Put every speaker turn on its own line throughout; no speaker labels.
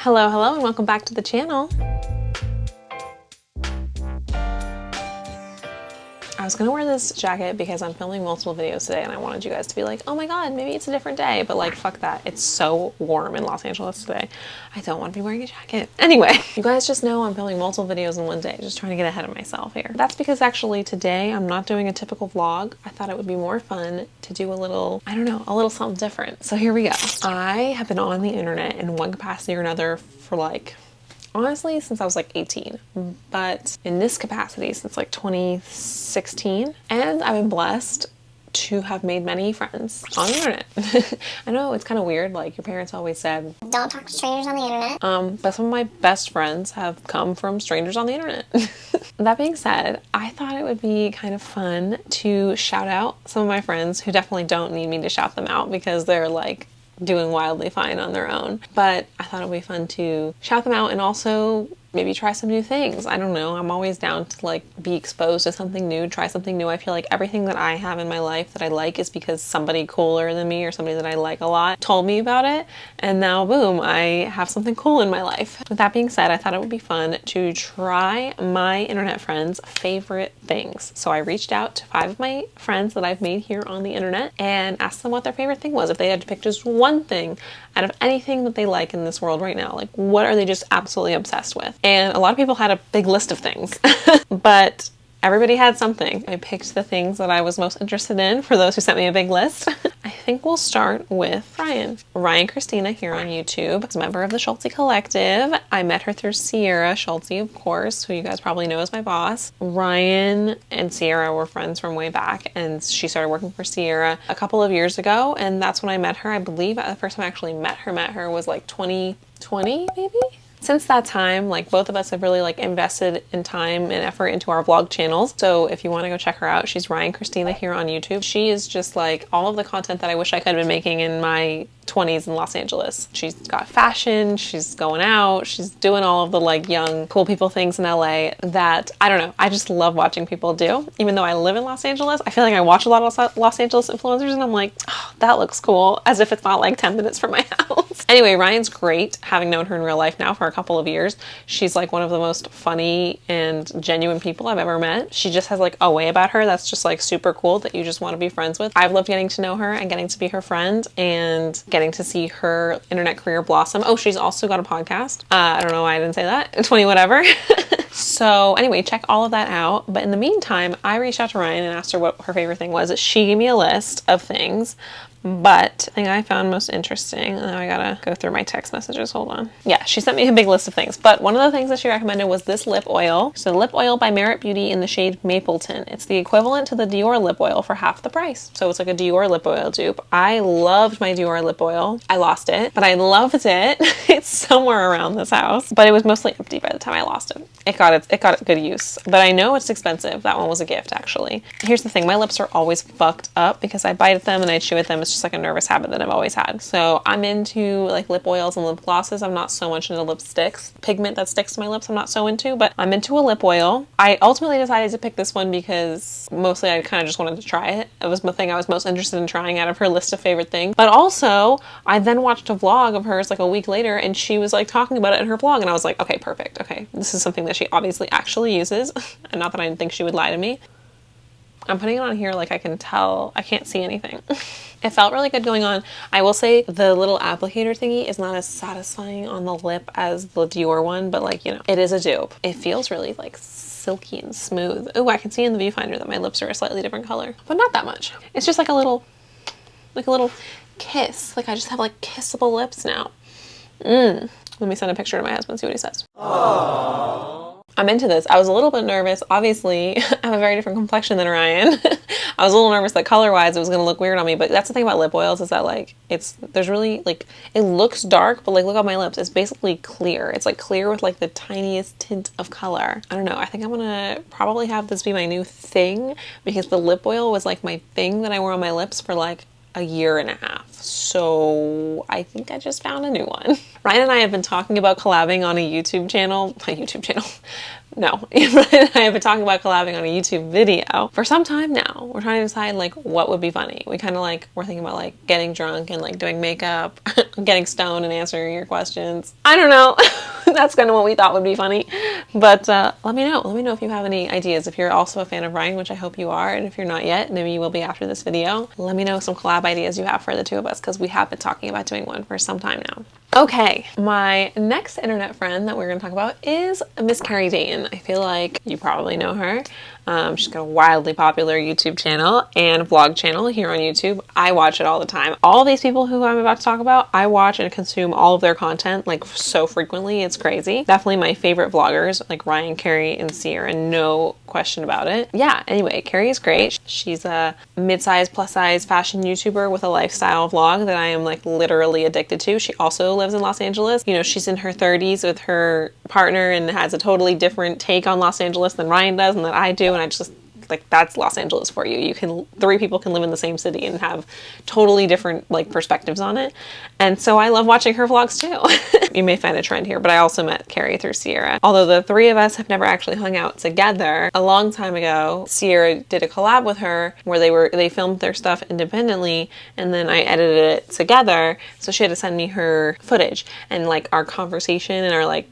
Hello, hello, and welcome back to the channel. I was gonna wear this jacket because I'm filming multiple videos today and I wanted you guys to be like, oh my god, maybe it's a different day, but like, fuck that. It's so warm in Los Angeles today. I don't want to be wearing a jacket. Anyway, you guys just know I'm filming multiple videos in one day, just trying to get ahead of myself here. That's because actually today I'm not doing a typical vlog. I thought it would be more fun to do a little, I don't know, a little something different. So here we go. I have been on the internet in one capacity or another for like, honestly, since I was like 18, but in this capacity since like 2016, and I've been blessed to have made many friends on the internet. I know it's kind of weird, like your parents always said,
don't talk to strangers on the internet.
But some of my best friends have come from strangers on the internet. That being said, I thought it would be kind of fun to shout out some of my friends who definitely don't need me to shout them out because they're like doing wildly fine on their own. But I thought it would be fun to shout them out and also maybe try some new things. I don't know. I'm always down to like be exposed to something new, try something new. I feel like everything that I have in my life that I like is because somebody cooler than me or somebody that I like a lot told me about it. And now boom, I have something cool in my life. With that being said, I thought it would be fun to try my internet friends' favorite things. So I reached out to 5 of my friends that I've made here on the internet and asked them what their favorite thing was. If they had to pick just one thing out of anything that they like in this world right now, like what are they just absolutely obsessed with? And a lot of people had a big list of things, but everybody had something. I picked the things that I was most interested in for those who sent me a big list. I think we'll start with Riayn Christina here on YouTube. Is a member of the Schultzzie collective. I met her through Sierra Schultzzie, of course, who you guys probably know as my boss. Riayn and Sierra were friends from way back, and she started working for Sierra a couple of years ago, and that's when I met her. I believe the first time I actually met her was like 2020, maybe? Since that time, like both of us have really like invested in time and effort into our vlog channels. So if you want to go check her out, she's Riayn Christina here on YouTube. She is just like all of the content that I wish I could have been making in my 20s in Los Angeles. She's got fashion, she's going out, she's doing all of the like young cool people things in LA that, I don't know, I just love watching people do. Even though I live in Los Angeles, I feel like I watch a lot of Los Angeles influencers and I'm like, oh, that looks cool, as if it's not like 10 minutes from my house. Anyway, Ryan's great, having known her in real life now for a couple of years. She's like one of the most funny and genuine people I've ever met. She just has like a way about her that's just like super cool that you just want to be friends with. I've loved getting to know her and getting to be her friend and getting to see her internet career blossom. Oh, she's also got a podcast. I don't know why I didn't say that. 20 whatever. So anyway, check all of that out. But in the meantime, I reached out to Riayn and asked her what her favorite thing was. She gave me a list of things, but the thing I found most interesting, and now I gotta go through my text messages, hold on. Yeah, she sent me a big list of things, but one of the things that she recommended was this lip oil. So lip oil by Merit Beauty in the shade Mapleton. It's the equivalent to the Dior lip oil for half the price. So it's like a Dior lip oil dupe. I loved my Dior lip oil. I lost it, but I loved it. It's somewhere around this house, but it was mostly empty by the time I lost it. It got good use, but I know it's expensive. That one was a gift, actually. Here's the thing, my lips are always fucked up because I bite at them and I chew at them. It's just like a nervous habit that I've always had. So I'm into like lip oils and lip glosses. I'm not so much into lipsticks. Pigment that sticks to my lips I'm not so into, but I'm into a lip oil. I ultimately decided to pick this one because mostly I kind of just wanted to try it. It was the thing I was most interested in trying out of her list of favorite things. But also, I then watched a vlog of hers like a week later and she was like talking about it in her vlog and I was like, okay, perfect. Okay, this is something that she obviously actually uses. And not that I didn't think she would lie to me. I'm putting it on here like I can tell. I can't see anything. It felt really good going on. I will say the little applicator thingy is not as satisfying on the lip as the Dior one, but like, you know, it is a dupe. It feels really like silky and smooth. Oh, I can see in the viewfinder that my lips are a slightly different color, but not that much. It's just like a little kiss. Like I just have like kissable lips now. Let me send a picture to my husband, see what he says. Aww. I'm into this. I was a little bit nervous. Obviously, I have a very different complexion than Riayn. I was a little nervous that color-wise it was going to look weird on me, but that's the thing about lip oils is that like, there's really like, it looks dark, but like look at my lips. It's basically clear. It's like clear with like the tiniest tint of color. I don't know. I think I'm going to probably have this be my new thing because the lip oil was like my thing that I wore on my lips for like a year and a half. So I think I just found a new one. Riayn and I have been talking about collabing on a YouTube channel. No, Riayn and I have been talking about collabing on a YouTube video for some time now. We're trying to decide like what would be funny. We kind of like, we're thinking about like getting drunk and like doing makeup, getting stoned and answering your questions. I don't know. That's kind of what we thought would be funny. But let me know. Let me know if you have any ideas. If you're also a fan of Riayn, which I hope you are, and if you're not yet, maybe you will be after this video. Let me know some collab ideas you have for the two of us, because we have been talking about doing one for some time now. Okay, my next internet friend that we're going to talk about is Miss Carrie Dayton. I feel like you probably know her. She's got a wildly popular YouTube channel and vlog channel here on YouTube. I watch it all the time. All these people who I'm about to talk about, I watch and consume all of their content like so frequently. It's crazy. Definitely my favorite vloggers, like Riayn, Carrie, and Sierra, no question about it. Yeah, anyway, Carrie is great. She's a mid-size, plus-size fashion YouTuber with a lifestyle vlog that I am like literally addicted to. She also lives in Los Angeles. You know, she's in her 30s with her partner and has a totally different take on Los Angeles than Riayn does and that I do. And I just, like, that's Los Angeles for you. Three people can live in the same city and have totally different, like, perspectives on it. And so I love watching her vlogs too. You may find a trend here, but I also met Carrie through Sierra. Although the three of us have never actually hung out together. A long time ago, Sierra did a collab with her where they filmed their stuff independently, and then I edited it together. So she had to send me her footage, and like our conversation and our like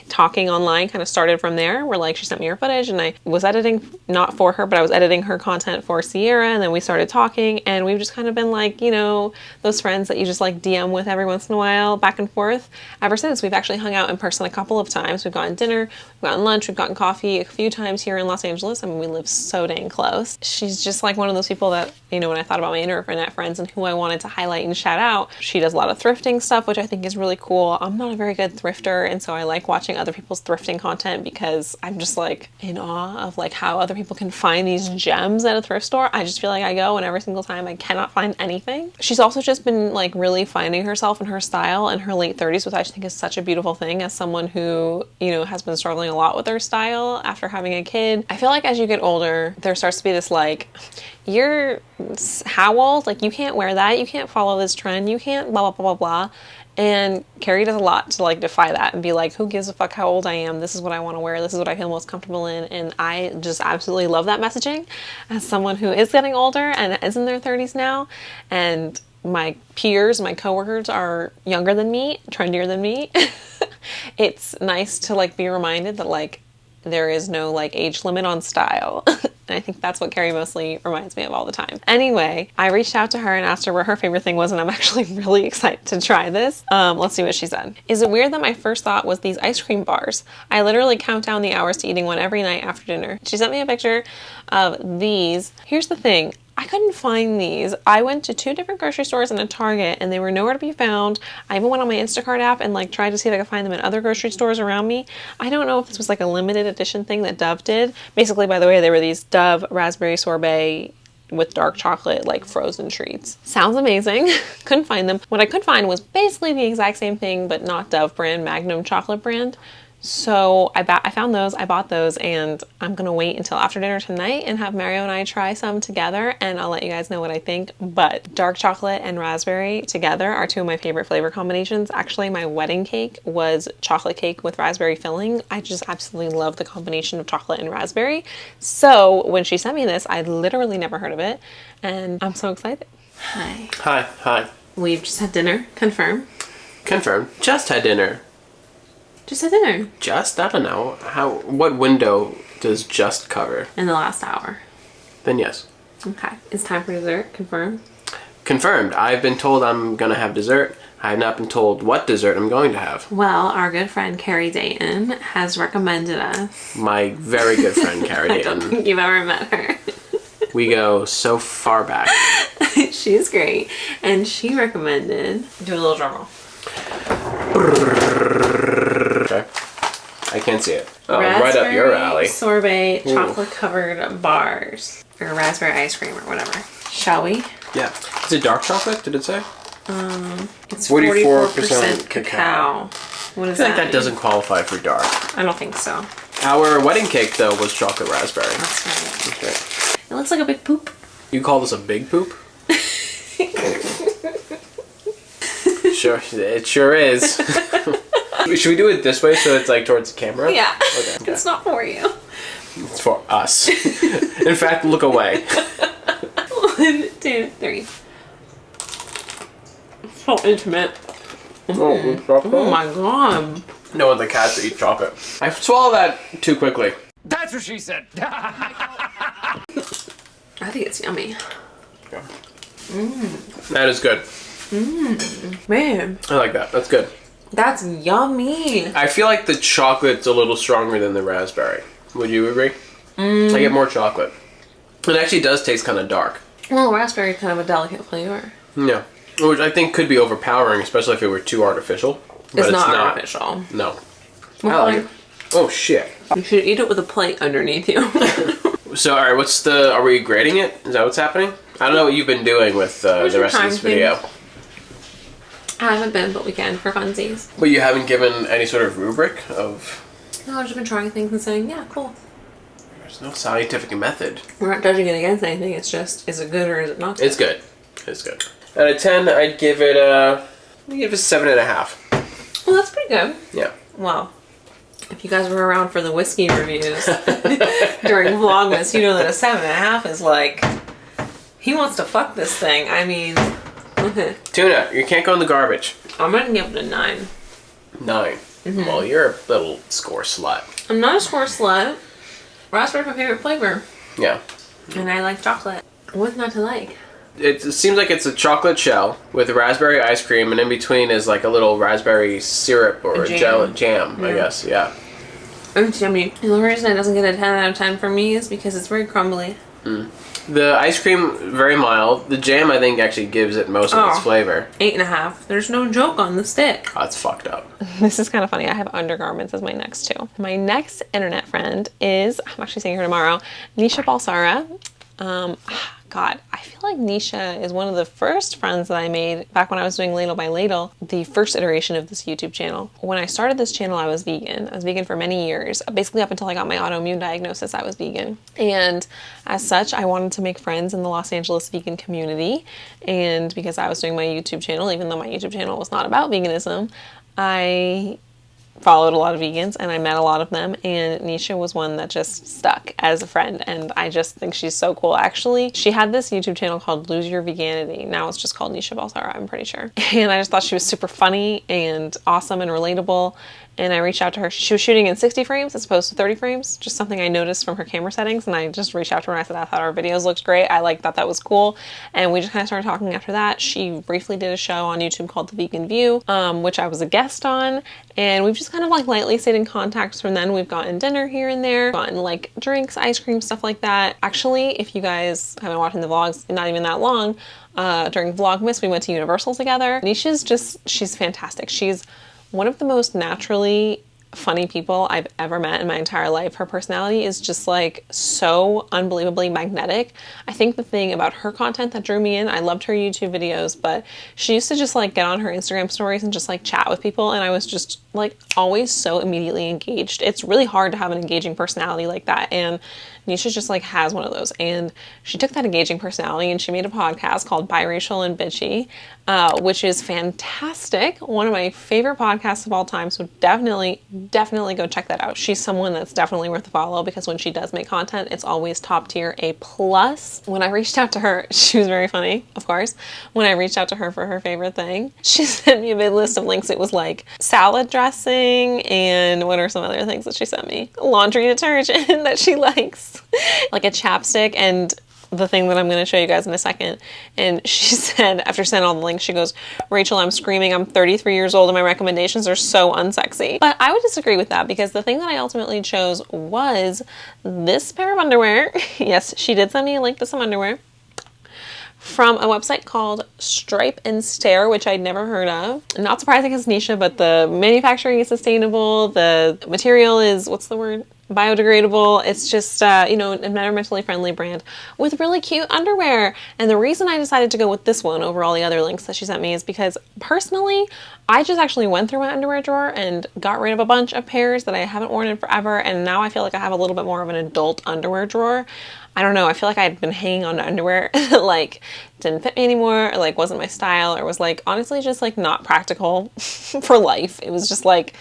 talking online kind of started from there, where like she sent me her footage and I was editing, not for her, but I was editing her content for Sierra, and then we started talking, and we've just kind of been like, you know, those friends that you just like DM with every once in a while, back and forth. Ever since, we've actually hung out in person a couple of times. We've gotten dinner, we've gotten lunch, we've gotten coffee a few times here in Los Angeles. I mean, we live so dang close. She's just like one of those people that, you know, when I thought about my internet friends and who I wanted to highlight and shout out, she does a lot of thrifting stuff, which I think is really cool. I'm not a very good thrifter, and so I like watching other people's thrifting content because I'm just like in awe of like how other people can find these gems at a thrift store. I just feel like I go and every single time I cannot find anything. She's also just been like really finding herself and her style in her late 30s, which I think is such a beautiful thing as someone who, you know, has been struggling a lot with her style after having a kid. I feel like as you get older, there starts to be this like, you're how old? Like you can't wear that, you can't follow this trend, you can't blah, blah, blah, blah, blah. And Carrie does a lot to like defy that and be like, who gives a fuck how old I am? This is what I want to wear. This is what I feel most comfortable in. And I just absolutely love that messaging as someone who is getting older and is in their 30s now. And my peers, my coworkers are younger than me, trendier than me. It's nice to like be reminded that like there is no like age limit on style. And I think that's what Carrie mostly reminds me of all the time. Anyway, I reached out to her and asked her what her favorite thing was, and I'm actually really excited to try this. Let's see what she said. Is it weird that my first thought was these ice cream bars? I literally count down the hours to eating one every night after dinner. She sent me a picture of these. Here's the thing. I couldn't find these. I went to 2 different grocery stores and a Target, and they were nowhere to be found. I even went on my Instacart app and like tried to see if I could find them in other grocery stores around me. I don't know if this was like a limited edition thing that Dove did. Basically, by the way, they were these Dove raspberry sorbet with dark chocolate like frozen treats. Sounds amazing. Couldn't find them. What I could find was basically the exact same thing, but not Dove brand, Magnum chocolate brand. So I found those, I bought those, and I'm gonna wait until after dinner tonight and have Mario and I try some together, and I'll let you guys know what I think. But dark chocolate and raspberry together are 2 of my favorite flavor combinations. Actually, my wedding cake was chocolate cake with raspberry filling. I just absolutely love the combination of chocolate and raspberry. So when she sent me this, I'd literally never heard of it, and I'm so excited. Hi.
Hi.
We've just had dinner. Confirm.
Confirmed. Just had dinner.
Just had dinner.
Just? I don't know. What window does just cover?
In the last hour.
Then yes.
Okay. It's time for dessert. Confirm.
Confirmed. I've been told I'm gonna have dessert. I have not been told what dessert I'm going to have.
Well, our good friend Carrie Dayton has recommended us.
My very good friend Carrie Dayton.
I don't think you've ever met her.
We go so far back.
She's great. And she recommended... Do a little drum roll.
Okay. I can't see it. Oh, right up your alley.
Sorbet, chocolate covered bars. Or raspberry ice cream or whatever. Shall we?
Yeah. Is it dark chocolate, did it say?
It's 44% cacao. What is that?
I feel like that doesn't qualify for dark.
I don't think so.
Our wedding cake, though, was chocolate raspberry.
That's right.
That's right.
It looks like a big poop.
You call this a big poop? Sure, it sure is. Should we do it this way so it's like towards the camera?
Yeah.
Okay.
It's not for you.
It's for us. In fact, look away.
1, 2, 3. So intimate. Oh my god.
No one the cats that eat chocolate. I swallowed that too quickly.
That's what she said.
I think it's yummy.
Okay. That is good.
Man,
I like that. That's good.
that's yummy.
I feel like the chocolate's a little stronger than the raspberry. Would you agree? I get more chocolate. It actually does taste kind of dark.
Well, raspberry is kind of a delicate flavor.
Yeah. Which I think could be overpowering, especially if it were too artificial. But
It's not artificial.
No.
Well,
I like it. Oh, shit.
You should eat it with a plate underneath you.
So, alright, are we grading it? Is that what's happening? I don't know what you've been doing with the rest of this video.
I haven't been, but we can for funsies.
But you haven't given any sort of rubric of...
No, I've just been trying things and saying, yeah, cool.
There's no scientific method.
We're not judging it against anything. It's just, is it good or is it not good?
It's good. It's good. Out of 10, I'd give it a 7.5.
Well, that's pretty good.
Yeah.
Well, if you guys were around for the whiskey reviews during Vlogmas, you know that a 7.5 is like, he wants to fuck this thing. I mean, okay.
Tuna, you can't go in the garbage.
I'm gonna give it a 9.
9. Well, you're a little score slut.
I'm not a score slut. Raspberry's my favorite flavor.
Yeah.
And I like chocolate. What's not to like?
It seems like it's a chocolate shell with raspberry ice cream, and in between is like a little raspberry syrup or a jam, I guess. Yeah.
It's yummy. And the reason it doesn't get a 10 out of 10 for me is because it's very crumbly.
The ice cream, very mild. The jam, I think, actually gives it most of its flavor.
8.5. There's no joke on the stick.
Oh, it's fucked up.
This is kind of funny. I have undergarments as my next two. My next internet friend is, I'm actually seeing her tomorrow, Nisha Balsara. God, I feel like Nisha is one of the first friends that I made back when I was doing Ladle by Ladle, the first iteration of this YouTube channel. When I started this channel, I was vegan. I was vegan for many years. Basically up until I got my autoimmune diagnosis, I was vegan. And as such, I wanted to make friends in the Los Angeles vegan community. And because I was doing my YouTube channel, even though my YouTube channel was not about veganism, I followed a lot of vegans and I met a lot of them, and Nisha was one that just stuck as a friend, and I just think she's so cool. Actually, she had this YouTube channel called Lose Your Veganity. Now it's just called Nisha Balsara, I'm pretty sure. And I just thought she was super funny and awesome and relatable. And I reached out to her. She was shooting in 60 frames as opposed to 30 frames, just something I noticed from her camera settings. And I just reached out to her and I said, I thought our videos looked great. I thought that was cool. And we just kind of started talking after that. She briefly did a show on YouTube called The Vegan View, which I was a guest on. And we've just kind of like lightly stayed in contact from then. We've gotten dinner here and there, gotten like drinks, ice cream, stuff like that. Actually, if you guys have been watching the vlogs, not even that long, during Vlogmas, we went to Universal together. Nisha's she's fantastic. She's one of the most naturally funny people I've ever met in my entire life. Her personality is just like so unbelievably magnetic. I think the thing about her content that drew me in, I loved her YouTube videos, but she used to just like get on her Instagram stories and just like chat with people, and I was just like always so immediately engaged. It's really hard to have an engaging personality like that, and Nisha just like has one of those. And she took that engaging personality and she made a podcast called Biracial and Bitchy, which is fantastic. One of my favorite podcasts of all time. So definitely go check that out. She's someone that's definitely worth a follow because when she does make content, it's always top tier, A+. When I reached out to her, she was very funny, of course. When I reached out to her for her favorite thing, she sent me a big list of links. It was like salad dressing and what are some other things that she sent me? Laundry detergent that she likes. Like a chapstick and the thing that I'm going to show you guys in a second. And she said, after sending all the links, she goes, Rachel, I'm screaming. I'm 33 years old and my recommendations are so unsexy. But I would disagree with that because the thing that I ultimately chose was this pair of underwear. Yes, she did send me a link to some underwear from a website called Stripe and Stare, which I'd never heard of. Not surprising as Nisha, but the manufacturing is sustainable. The material is, what's the word? biodegradable. It's just, you know, an environmentally friendly brand with really cute underwear. And the reason I decided to go with this one over all the other links that she sent me is because personally, I just actually went through my underwear drawer and got rid of a bunch of pairs that I haven't worn in forever. And now I feel like I have a little bit more of an adult underwear drawer. I don't know. I feel like I had been hanging on to underwear that like didn't fit me anymore, or like wasn't my style, or was like honestly just like not practical for life. It was just like,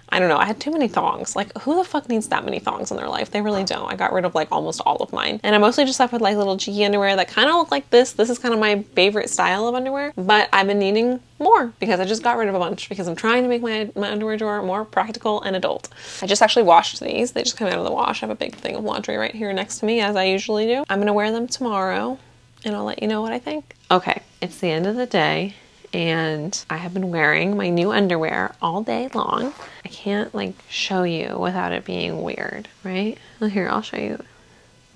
I don't know, I had too many thongs. Like, who the fuck needs that many thongs in their life? They really don't. I got rid of like almost all of mine. And I mostly just left with like little cheeky underwear that kind of look like this. This is kind of my favorite style of underwear, but I've been needing more because I just got rid of a bunch because I'm trying to make my underwear drawer more practical and adult. I just actually washed these. They just come out of the wash. I have a big thing of laundry right here next to me, as I usually do. I'm gonna wear them tomorrow and I'll let you know what I think. Okay, it's the end of the day, and I have been wearing my new underwear all day long. I can't like show you without it being weird, right? Well, here, I'll show you.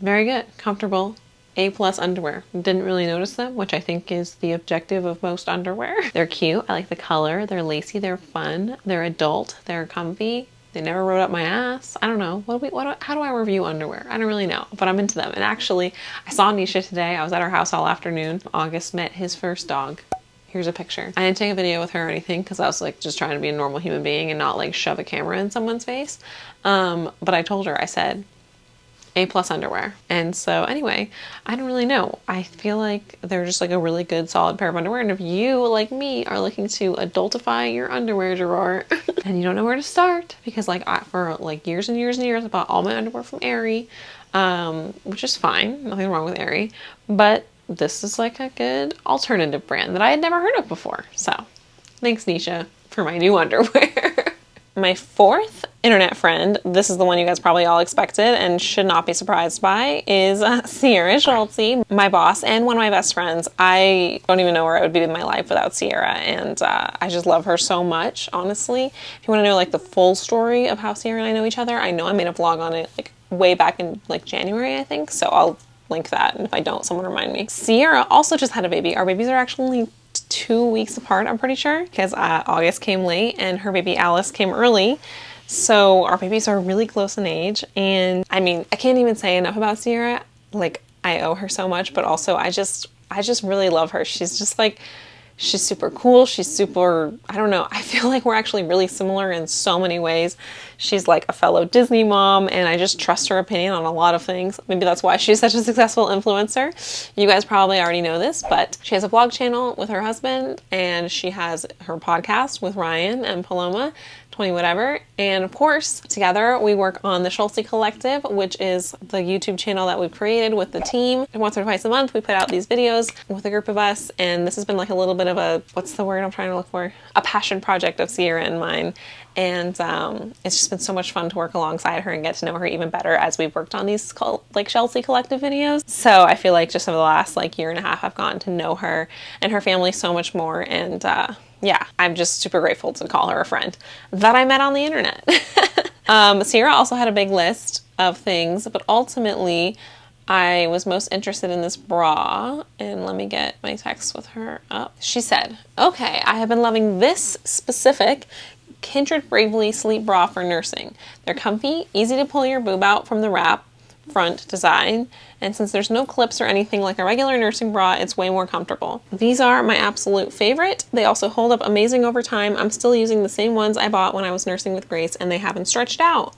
Very good, comfortable, A+ underwear. Didn't really notice them, which I think is the objective of most underwear. They're cute, I like the color, they're lacy, they're fun, they're adult, they're comfy. They never rode up my ass. I don't know. How do I review underwear? I don't really know, but I'm into them. And actually, I saw Nisha today. I was at her house all afternoon. August met his first dog. Here's a picture. I didn't take a video with her or anything because I was like just trying to be a normal human being and not like shove a camera in someone's face. But I told her, I said, A+ underwear. And so anyway, I don't really know. I feel like they're just like a really good solid pair of underwear. And if you, like me, are looking to adultify your underwear drawer and you don't know where to start, because like for like years and years and years, I bought all my underwear from Aerie, which is fine. Nothing wrong with Aerie. But this is like a good alternative brand that I had never heard of before. So thanks, Nisha, for my new underwear. My fourth internet friend, this is the one you guys probably all expected and should not be surprised by, is Sierra Schultzzie, my boss and one of my best friends. I don't even know where I would be with my life without Sierra, and I just love her so much, honestly. If you want to know like the full story of how Sierra and I know each other, I know I made a vlog on it like way back in like January, I think, so I'll link that, and if I don't, someone remind me. Sierra also just had a baby. Our babies are actually 2 weeks apart, I'm pretty sure, because August came late and her baby Alice came early. So our babies are really close in age, and I mean, I can't even say enough about Sierra. Like, I owe her so much, but also I just really love her. She's just like, she's super cool. She's super, I don't know, I feel like we're actually really similar in so many ways. She's like a fellow Disney mom, and I just trust her opinion on a lot of things. Maybe that's why she's such a successful influencer. You guys probably already know this, but she has a vlog channel with her husband, and she has her podcast with Ryan and Paloma, 20 whatever. And of course, together we work on the Schultzzie Collective, which is the YouTube channel that we've created with the team. And once or twice a month, we put out these videos with a group of us. And this has been like a little bit of a, what's the word I'm trying to look for? A passion project of Sierra and mine. And it's just been so much fun to work alongside her and get to know her even better as we've worked on these like Schultzzie Collective videos. So I feel like just over the last like year and a half, I've gotten to know her and her family so much more. And yeah, I'm just super grateful to call her a friend that I met on the internet. Sierra also had a big list of things, but ultimately I was most interested in this bra, and let me get my text with her up. She said, okay, I have been loving this specific Kindred Bravely sleep bra for nursing. They're comfy, easy to pull your boob out from the wrap front design, and since there's no clips or anything like a regular nursing bra, it's way more comfortable. These are my absolute favorite. They also hold up amazing over time. I'm still using the same ones I bought when I was nursing with Grace, and they haven't stretched out.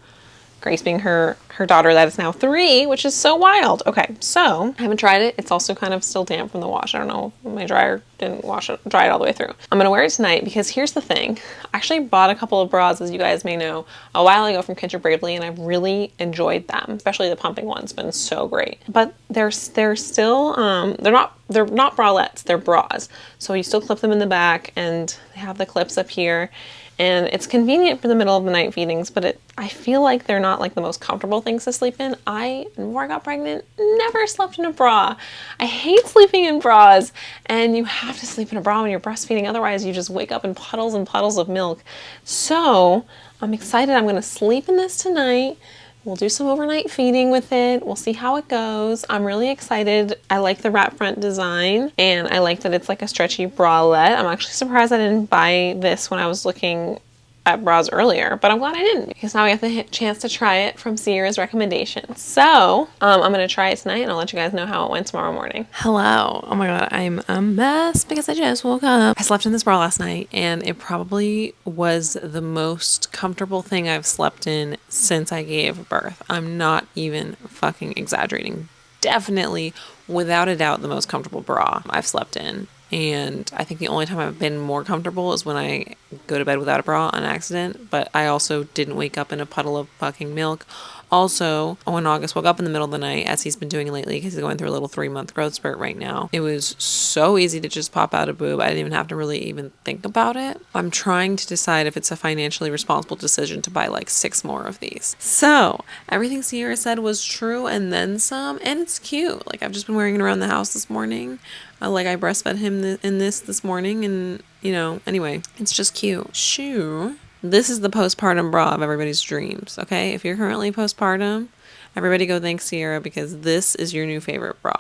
Grace being her daughter that is now 3, which is so wild. Okay, so I haven't tried it. It's also kind of still damp from the wash. I don't know, my dryer didn't dry it all the way through. I'm gonna wear it tonight because here's the thing. I actually bought a couple of bras, as you guys may know, a while ago from Kindred Bravely, and I've really enjoyed them, especially the pumping one's been so great. But they're still, they're not bralettes, they're bras. So you still clip them in the back, and they have the clips up here. And it's convenient for the middle of the night feedings, but I feel like they're not like the most comfortable things to sleep in. Before I got pregnant, never slept in a bra. I hate sleeping in bras, and you have to sleep in a bra when you're breastfeeding. Otherwise, you just wake up in puddles and puddles of milk. So I'm excited. I'm going to sleep in this tonight. We'll do some overnight feeding with it. We'll see how it goes. I'm really excited. I like the wrap front design, and I like that it's like a stretchy bralette. I'm actually surprised I didn't buy this when I was looking at bras earlier, but I'm glad I didn't because now we have the chance to try it from Sierra's recommendation. So I'm gonna try it tonight and I'll let you guys know how it went tomorrow morning. Hello. Oh my god, I'm a mess because I just woke up. I slept in this bra last night and it probably was the most comfortable thing I've slept in since I gave birth. I'm not even fucking exaggerating. Definitely, without a doubt, the most comfortable bra I've slept in. And I think the only time I've been more comfortable is when I go to bed without a bra on accident. But I also didn't wake up in a puddle of fucking milk. Also, when August woke up in the middle of the night, as he's been doing lately because he's going through a little 3-month growth spurt right now, it was so easy to just pop out a boob. I didn't even have to really even think about it. I'm trying to decide if it's a financially responsible decision to buy like 6 more of these. So everything Sierra said was true and then some, and it's cute. Like, I've just been wearing it around the house this morning. Like, I breastfed him in this morning, and, you know, anyway, it's just cute. Shoo. This is the postpartum bra of everybody's dreams, okay? If you're currently postpartum, everybody go thank Sierra because this is your new favorite bra.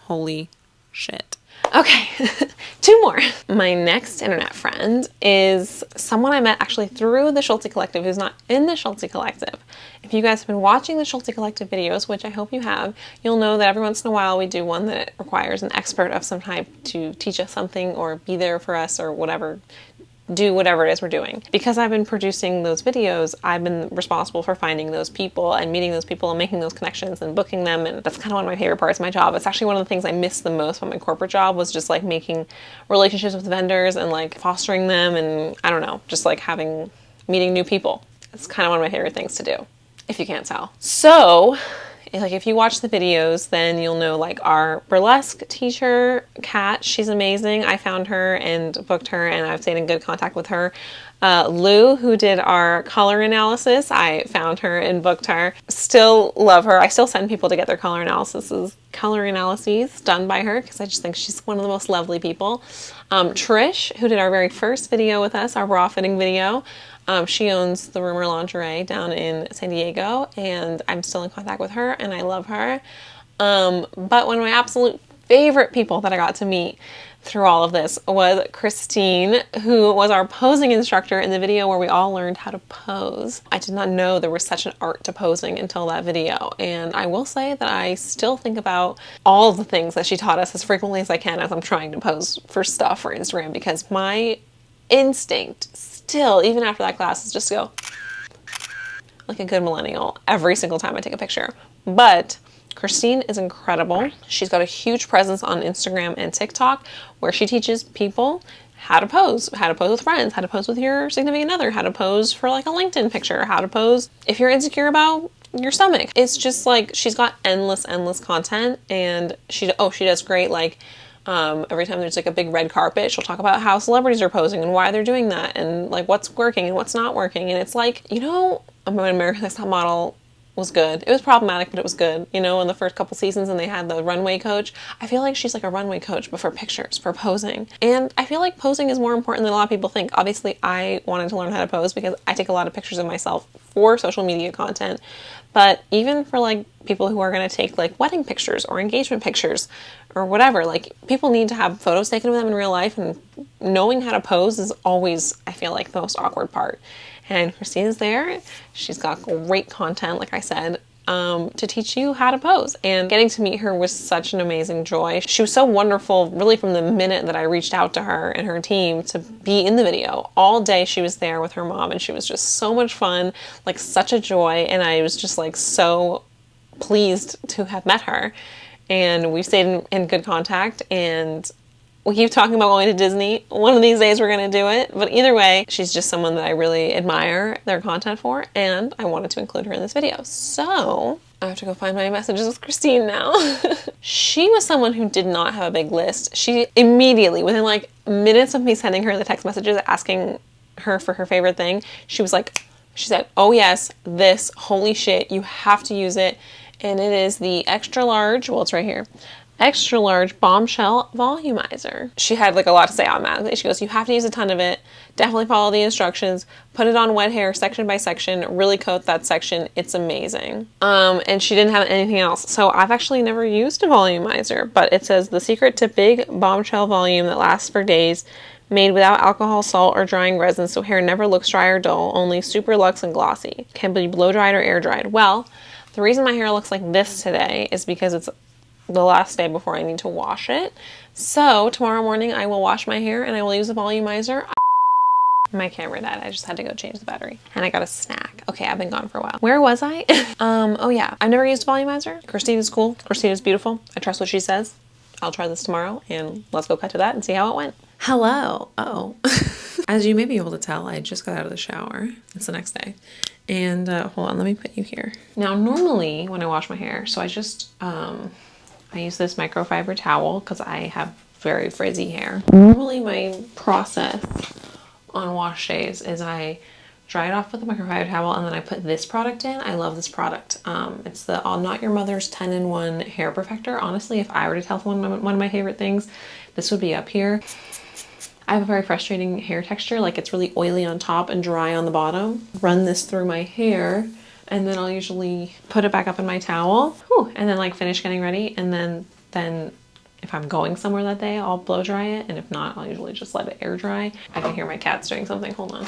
Holy shit. Okay, 2 more. My next internet friend is someone I met actually through the Schultzzie Collective who's not in the Schultzzie Collective. If you guys have been watching the Schultzzie Collective videos, which I hope you have, you'll know that every once in a while we do one that requires an expert of some type to teach us something or be there for us or whatever, do whatever it is we're doing. Because I've been producing those videos, I've been responsible for finding those people and meeting those people and making those connections and booking them, and that's kind of one of my favorite parts of my job. It's actually one of the things I miss the most from my corporate job was just like making relationships with vendors and like fostering them and I don't know, just like meeting new people. It's kind of one of my favorite things to do, if you can't tell. So like, if you watch the videos, then you'll know like our burlesque teacher, Kat, she's amazing. I found her and booked her and I've stayed in good contact with her. Lou, who did our color analysis, I found her and booked her. Still love her. I still send people to get their color analyses done by her because I just think she's one of the most lovely people. Trish, who did our very first video with us, our bra fitting video. She owns the Rumor Lingerie down in San Diego, and I'm still in contact with her, and I love her. But one of my absolute favorite people that I got to meet through all of this was Christine, who was our posing instructor in the video where we all learned how to pose. I did not know there was such an art to posing until that video, and I will say that I still think about all of the things that she taught us as frequently as I can as I'm trying to pose for stuff for Instagram, because my instinct still, even after that class, is just to go like a good millennial every single time I take a picture. But Christine is incredible. She's got a huge presence on Instagram and TikTok where she teaches people how to pose with friends, how to pose with your significant other, how to pose for like a LinkedIn picture, how to pose if you're insecure about your stomach. It's just like, she's got endless content, and she does great, like, every time there's like a big red carpet, she'll talk about how celebrities are posing and why they're doing that and like what's working and what's not working. And it's like, you know, when America's Next Top Model was good. It was problematic, but it was good. You know, in the first couple seasons, and they had the runway coach. I feel like she's like a runway coach, but for pictures, for posing. And I feel like posing is more important than a lot of people think. Obviously, I wanted to learn how to pose because I take a lot of pictures of myself for social media content. But even for like people who are going to take like wedding pictures or engagement pictures or whatever, like people need to have photos taken of them in real life, and knowing how to pose is always, I feel like, the most awkward part. And Christine's there. She's got great content, like I said, to teach you how to pose. And getting to meet her was such an amazing joy. She was so wonderful, really, from the minute that I reached out to her and her team to be in the video. All day she was there with her mom, and she was just so much fun, like such a joy. And I was just like so pleased to have met her. And we've stayed in good contact, and we keep talking about going to Disney. One of these days we're going to do it. But either way, she's just someone that I really admire their content for, and I wanted to include her in this video. So I have to go find my messages with Christine now. She was someone who did not have a big list. She immediately, within like minutes of me sending her the text messages asking her for her favorite thing, she said, oh yes, this, holy shit, you have to use it. And it is the extra large, well, it's right here, extra large bombshell volumizer. She had like a lot to say automatically. She goes, you have to use a ton of it. Definitely follow the instructions. Put it on wet hair section by section. Really coat that section. It's amazing. And she didn't have anything else. So I've actually never used a volumizer, but it says the secret to big bombshell volume that lasts for days. Made without alcohol, salt, or drying resin, so hair never looks dry or dull, only super luxe and glossy. Can be blow dried or air dried. Well, the reason my hair looks like this today is because it's the last day before I need to wash it. So tomorrow morning I will wash my hair and I will use a volumizer. My camera died. I just had to go change the battery. And I got a snack. Okay, I've been gone for a while. Where was I? Oh yeah, I've never used a volumizer. Christina's cool. Christina's beautiful. I trust what she says. I'll try this tomorrow and let's go cut to that and see how it went. Hello. Oh. As you may be able to tell, I just got out of the shower. It's the next day. And hold on, let me put you here. Now, normally when I wash my hair, so I just, I use this microfiber towel because I have very frizzy hair. Normally my process on wash days is I dry it off with a microfiber towel and then I put this product in. I love this product. It's the All Not Your Mother's 10-in-1 hair perfector. Honestly, if I were to tell someone one of my favorite things, this would be up here. I have a very frustrating hair texture, like it's really oily on top and dry on the bottom. Run this through my hair and then I'll usually put it back up in my towel. Whew, and then like finish getting ready, and then if I'm going somewhere that day, I'll blow dry it, and if not, I'll usually just let it air dry. I can hear my cats doing something. Hold on.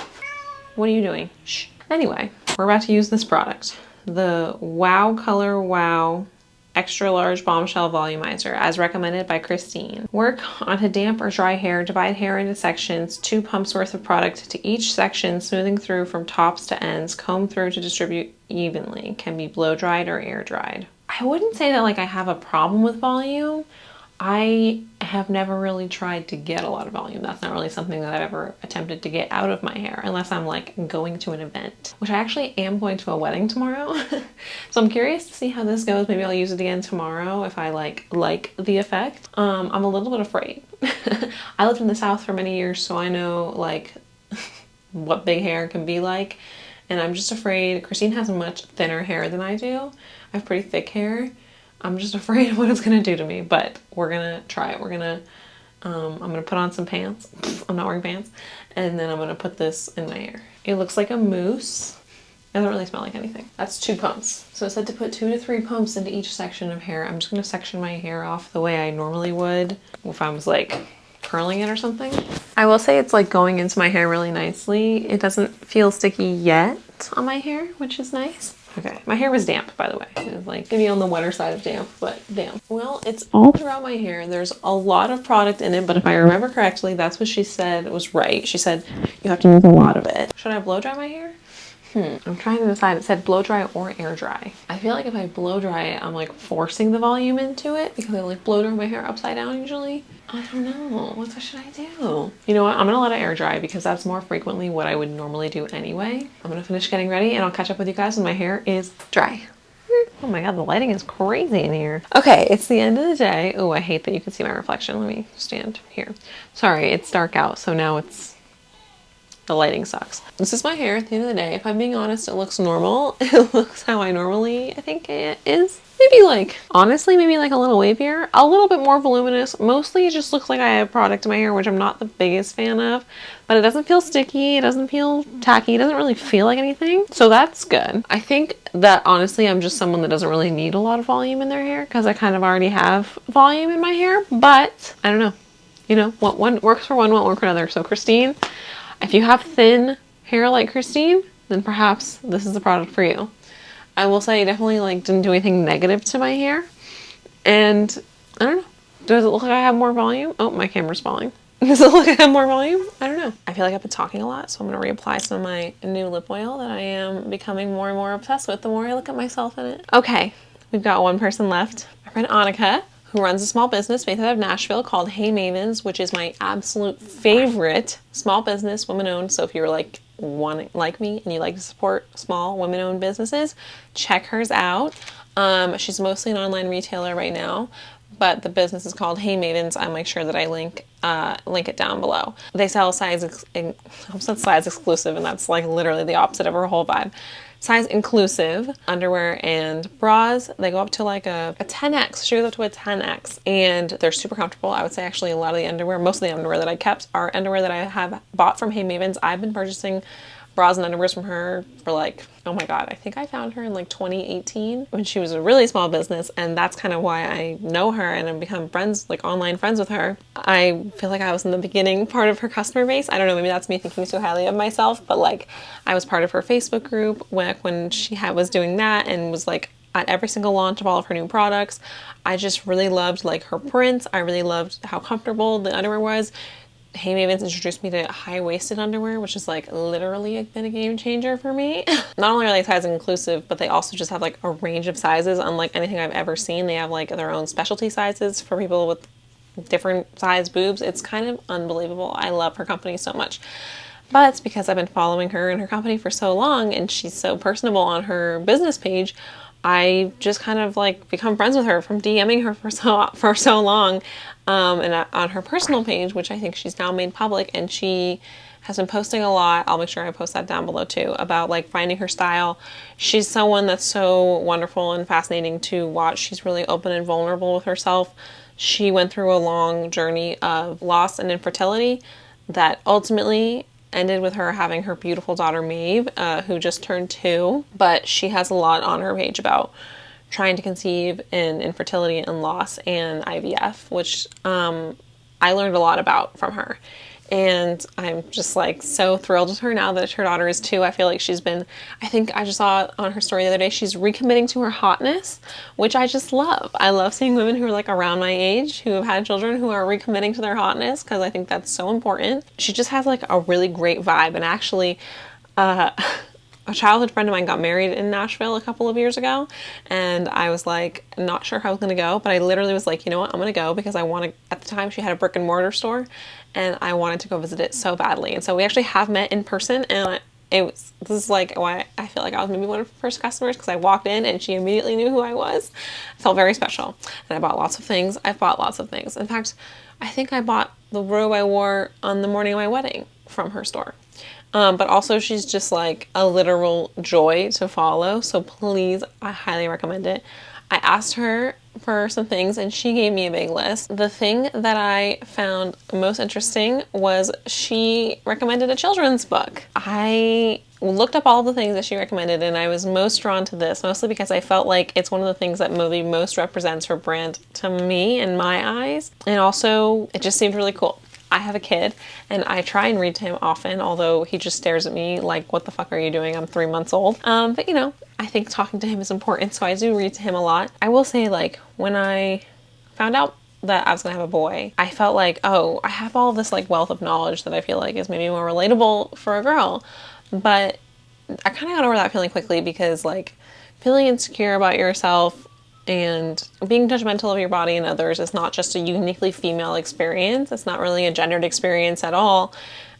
What are you doing? Shh. Anyway, we're about to use this product. The Wow Color Wow Extra Large Bombshell Volumizer, as recommended by Christine. Work onto damp or dry hair. Divide hair into sections. 2 pumps worth of product to each section, smoothing through from tops to ends. Comb through to distribute evenly. Can be blow dried or air dried. I wouldn't say that like I have a problem with volume. I have never really tried to get a lot of volume. That's not really something that I've ever attempted to get out of my hair unless I'm like going to an event, which I actually am going to a wedding tomorrow. So I'm curious to see how this goes. Maybe I'll use it again tomorrow if I like the effect. I'm a little bit afraid. I lived in the South for many years, so I know like what big hair can be like. And I'm just afraid. Christine has much thinner hair than I do. I have pretty thick hair. I'm just afraid of what it's gonna do to me, but we're gonna try it. I'm gonna put on some pants. I'm not wearing pants. And then I'm gonna put this in my hair. It looks like a mousse. It doesn't really smell like anything. That's 2 pumps. So it said to put 2 to 3 pumps into each section of hair. I'm just gonna section my hair off the way I normally would if I was like curling it or something. I will say it's like going into my hair really nicely. It doesn't feel sticky yet on my hair, which is nice. Okay, my hair was damp, by the way. It was like maybe on the wetter side of damp, but damp. Well, it's all throughout my hair. There's a lot of product in it, but if I remember correctly, that's what she said was right. She said you have to use a lot of it. Should I blow dry my hair? I'm trying to decide. It said blow dry or air dry. I feel like if I blow dry it, I'm like forcing the volume into it because I like blow dry my hair upside down usually. I don't know. What should I do? You know what? I'm gonna let it air dry because that's more frequently what I would normally do anyway. I'm gonna finish getting ready and I'll catch up with you guys when my hair is dry. Oh my god, the lighting is crazy in here. Okay, it's the end of the day. Oh, I hate that you can see my reflection. Let me stand here. Sorry, it's dark out, so now the lighting sucks. This is my hair at the end of the day. If I'm being honest, it looks normal. It looks how I normally think it is. Maybe like, honestly, maybe like a little wavier, a little bit more voluminous. Mostly it just looks like I have product in my hair, which I'm not the biggest fan of, but it doesn't feel sticky. It doesn't feel tacky. It doesn't really feel like anything. So that's good. I think that honestly, I'm just someone that doesn't really need a lot of volume in their hair because I kind of already have volume in my hair, but I don't know. You know, what one works for one won't work for another. So Christine, if you have thin hair like Christine, then perhaps this is the product for you. I will say I definitely like didn't do anything negative to my hair. And I don't know. Does it look like I have more volume? Oh, my camera's falling. Does it look like I have more volume? I don't know. I feel like I've been talking a lot, so I'm going to reapply some of my new lip oil that I am becoming more and more obsessed with the more I look at myself in it. Okay, we've got one person left. My friend Annika, who runs a small business based out of Nashville called Hey Mavens, which is my absolute favorite small business, women-owned. So if you're like like me and you like to support small women-owned businesses, check hers out. She's mostly an online retailer right now, but the business is called Hey Mavens. I'll make sure that I link it down below. They sell size exclusive, and that's like literally the opposite of her whole vibe. Size inclusive underwear and bras. They go up to like a 10x. She goes up to a 10x, and they're super comfortable. I would say actually a lot of the underwear, most of the underwear that I kept are underwear that I have bought from Hey Mavens. I've been purchasing bras and underwears from her for like, oh my god, I think I found her in like 2018 when she was a really small business, and that's kind of why I know her and I've become friends, like online friends with her. I feel like I was in the beginning part of her customer base. I don't know, maybe that's me thinking too highly of myself, but like I was part of her Facebook group when she was doing that, and was like at every single launch of all of her new products. I just really loved like her prints. I really loved how comfortable the underwear was. Hey Mavens introduced me to high-waisted underwear, which is like literally been a game changer for me. Not only are they size inclusive, but they also just have like a range of sizes unlike anything I've ever seen. They have like their own specialty sizes for people with different size boobs. It's kind of unbelievable. I love her company so much. But it's because I've been following her and her company for so long, and she's so personable on her business page. I just kind of like become friends with her from DMing her for so long, and on her personal page, which I think she's now made public, and she has been posting a lot. I'll make sure I post that down below too, about like finding her style. She's someone that's so wonderful and fascinating to watch. She's really open and vulnerable with herself. She went through a long journey of loss and infertility that ultimately ended with her having her beautiful daughter Maeve, who just turned 2. But she has a lot on her page about trying to conceive in infertility and loss and IVF, which I learned a lot about from her. And I'm just like so thrilled with her now that her daughter is 2. I feel like she's been, I think I just saw on her story the other day, she's recommitting to her hotness, which I just love. I love seeing women who are like around my age who have had children who are recommitting to their hotness, because I think that's so important. She just has like a really great vibe. And actually, a childhood friend of mine got married in Nashville a couple of years ago, and I was like not sure how I was gonna go, but I literally was like, you know what, I'm gonna go because I want to. At the time she had a brick and mortar store and I wanted to go visit it so badly, and so we actually have met in person, and this is like why I feel like I was maybe one of her first customers, because I walked in and she immediately knew who I was. It felt very special, and I bought lots of things. I've bought lots of things. In fact, I think I bought the robe I wore on the morning of my wedding from her store. But also she's just like a literal joy to follow. So please, I highly recommend it. I asked her for some things and she gave me a big list. The thing that I found most interesting was she recommended a children's book. I looked up all the things that she recommended, and I was most drawn to this, mostly because I felt like it's one of the things that maybe most represents her brand to me in my eyes. And also it just seemed really cool. I have a kid and I try and read to him often, although he just stares at me like, what the fuck are you doing? I'm 3 months old. But you know, I think talking to him is important, so I do read to him a lot. I will say, like, when I found out that I was gonna have a boy, I felt like, oh, I have all this like wealth of knowledge that I feel like is maybe more relatable for a girl. But I kind of got over that feeling quickly, because like feeling insecure about yourself and being judgmental of your body and others is not just a uniquely female experience. It's not really a gendered experience at all.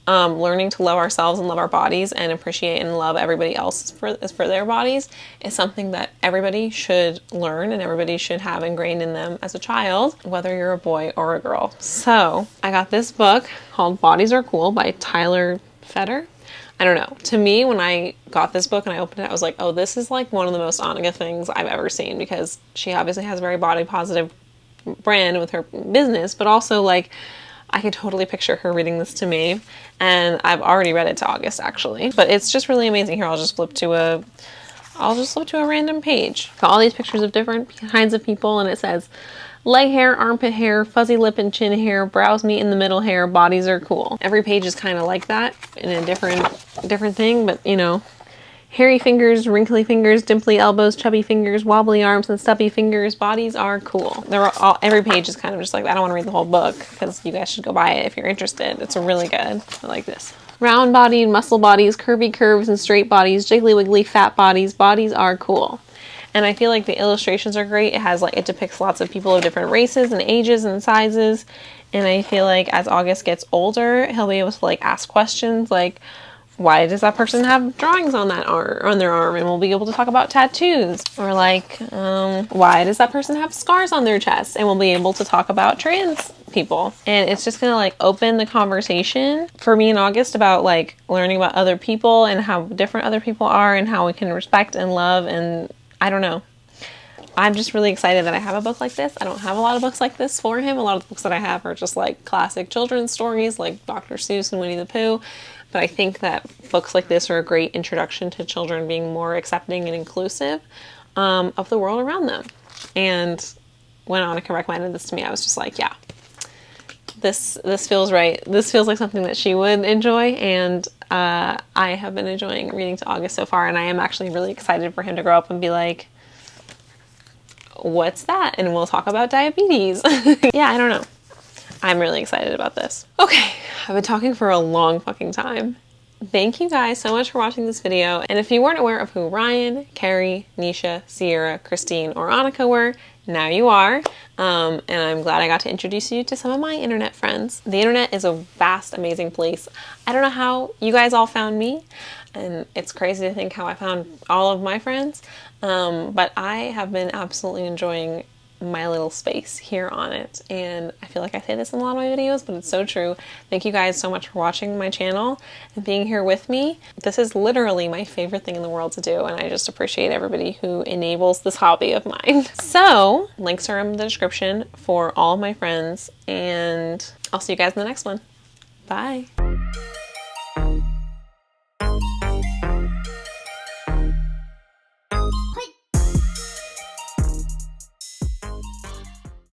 Learning to love ourselves and love our bodies and appreciate and love everybody else for their bodies is something that everybody should learn and everybody should have ingrained in them as a child, whether you're a boy or a girl. So I got this book called Bodies Are Cool by Tyler Fetter. I don't know. To me, when I got this book and I opened it, I was like, oh, this is like one of the most Annika things I've ever seen, because she obviously has a very body positive brand with her business, but also like I could totally picture her reading this to me, and I've already read it to August actually. But it's just really amazing. Here, I'll just flip to a random page. Got all these pictures of different kinds of people, and it says leg hair, armpit hair, fuzzy lip and chin hair, brows meet in the middle hair, bodies are cool. Every page is kind of like that in a different thing, but you know, hairy fingers, wrinkly fingers, dimply elbows, chubby fingers, wobbly arms, and stubby fingers, bodies are cool. Every page is kind of just like that. I don't want to read the whole book because you guys should go buy it if you're interested. It's really good. I like this. Round bodied, muscle bodies, curvy curves and straight bodies, jiggly wiggly fat bodies, bodies are cool. And I feel like the illustrations are great. It depicts lots of people of different races and ages and sizes. And I feel like as August gets older, he'll be able to like ask questions like, why does that person have drawings on their arm? And we'll be able to talk about tattoos. Or like, why does that person have scars on their chest? And we'll be able to talk about trans people. And it's just gonna like open the conversation for me in August about like learning about other people and how different other people are and how we can respect and love, and I don't know. I'm just really excited that I have a book like this. I don't have a lot of books like this for him. A lot of the books that I have are just like classic children's stories like Dr. Seuss and Winnie the Pooh. but I think that books like this are a great introduction to children being more accepting and inclusive of the world around them. And when Annika recommended this to me, I was just like, yeah, this feels right. This feels like something that she would enjoy, and I have been enjoying reading to August so far, and I am actually really excited for him to grow up and be like, what's that? And we'll talk about diabetes. Yeah, I don't know. I'm really excited about this. Okay, I've been talking for a long fucking time. Thank you guys so much for watching this video. And if you weren't aware of who Riayn, Carrie, Nisha, Sierra, Christine, or Annika were, now you are. And I'm glad I got to introduce you to some of my internet friends. The internet is a vast, amazing place. I don't know how you guys all found me, and it's crazy to think how I found all of my friends. But I have been absolutely enjoying my little space here on it, and I feel like I say this in a lot of my videos, but it's so true. Thank you guys so much for watching my channel and being here with me. This is literally my favorite thing in the world to do, and I just appreciate everybody who enables this hobby of mine. So links are in the description for all of my friends, and I'll see you guys in the next one. Bye.